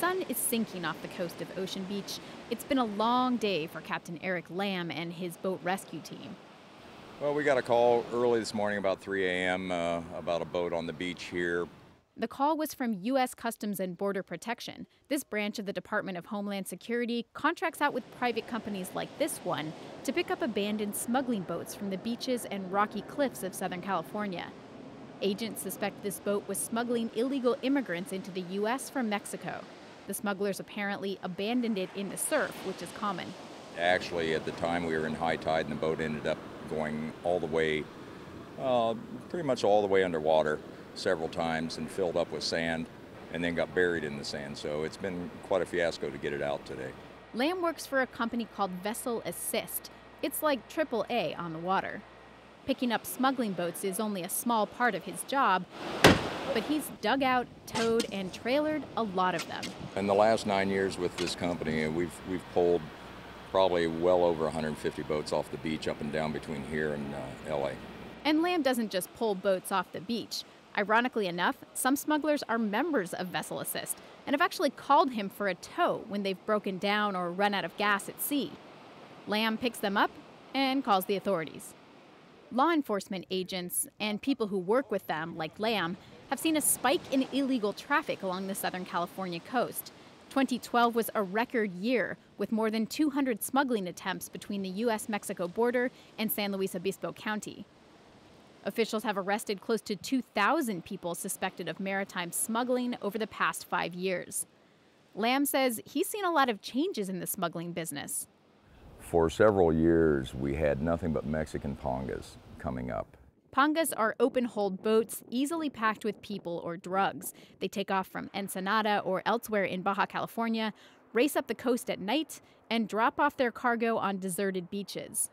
sun is sinking off the coast of Ocean Beach. It's been a long day for Captain Eric Lamb and his boat rescue team. Well, we got a call early this morning about 3 a.m. About a boat on the beach here. The call was from U.S. Customs and Border Protection. This branch of the Department of Homeland Security contracts out with private companies like this one to pick up abandoned smuggling boats from the beaches and rocky cliffs of Southern California. Agents suspect this boat was smuggling illegal immigrants into the U.S. from Mexico. The smugglers apparently abandoned it in the surf, which is common. Actually, at the time we were in high tide and the boat ended up going all the way, pretty much all the way underwater several times and filled up with sand and then got buried in the sand. So it's been quite a fiasco to get it out today. Lamb works for a company called Vessel Assist. It's like AAA on the water. Picking up smuggling boats is only a small part of his job, but he's dug out, towed, and trailered a lot of them. In the last 9 years with this company, we've pulled probably well over 150 boats off the beach up and down between here and LA. And Lamb doesn't just pull boats off the beach. Ironically enough, some smugglers are members of Vessel Assist and have actually called him for a tow when they've broken down or run out of gas at sea. Lamb picks them up and calls the authorities. Law enforcement agents and people who work with them, like Lamb, have seen a spike in illegal traffic along the Southern California coast. 2012 was a record year, with more than 200 smuggling attempts between the U.S.-Mexico border and San Luis Obispo County. Officials have arrested close to 2,000 people suspected of maritime smuggling over the past 5 years. Lamb says he's seen a lot of changes in the smuggling business. For several years, we had nothing but Mexican pangas coming up. Pangas are open-hold boats easily packed with people or drugs. They take off from Ensenada or elsewhere in Baja California, race up the coast at night, and drop off their cargo on deserted beaches.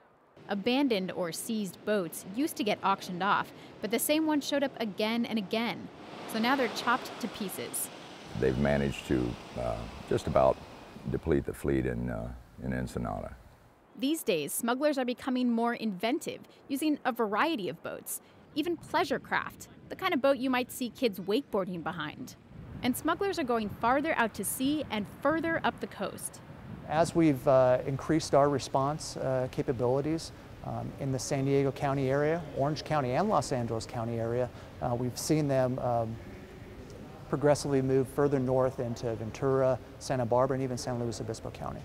Abandoned or seized boats used to get auctioned off, but the same ones showed up again and again. So now they're chopped to pieces. They've managed to just about deplete the fleet in Ensenada. These days, smugglers are becoming more inventive, using a variety of boats, even pleasure craft, the kind of boat you might see kids wakeboarding behind. And smugglers are going farther out to sea and further up the coast. As we've increased our response capabilities in the San Diego County area, Orange County and Los Angeles County area, we've seen them progressively move further north into Ventura, Santa Barbara, and even San Luis Obispo County.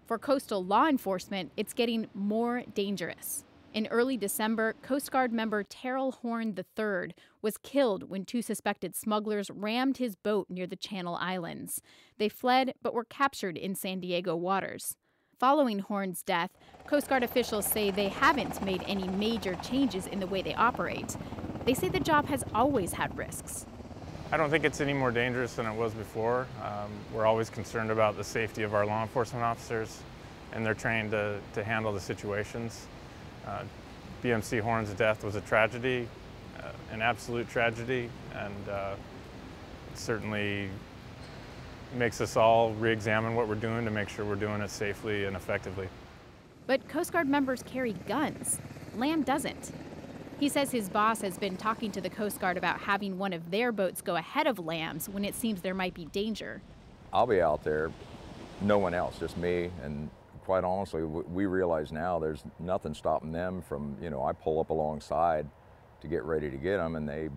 For coastal law enforcement, it's getting more dangerous. In early December, Coast Guard member Terrell Horn III was killed when 2 suspected smugglers rammed his boat near the Channel Islands. They fled but were captured in San Diego waters. Following Horn's death, Coast Guard officials say they haven't made any major changes in the way they operate. They say the job has always had risks. I don't think it's any more dangerous than it was before. We're always concerned about the safety of our law enforcement officers, and they're trained to handle the situations. BMC Horn's death was a tragedy, an absolute tragedy, and it certainly makes us all re-examine what we're doing to make sure we're doing it safely and effectively. But Coast Guard members carry guns. Lamb doesn't. He says his boss has been talking to the Coast Guard about having one of their boats go ahead of Lamb's when it seems there might be danger. I'll be out there, no one else, just me, and quite honestly, we realize now there's nothing stopping them from, I pull up alongside to get ready to get them, and they,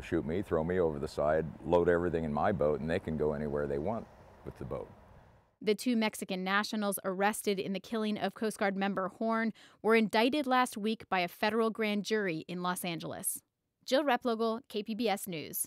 shoot me, throw me over the side, load everything in my boat, and they can go anywhere they want with the boat. The 2 Mexican nationals arrested in the killing of Coast Guard member Horn were indicted last week by a federal grand jury in Los Angeles. Jill Replogle, KPBS News.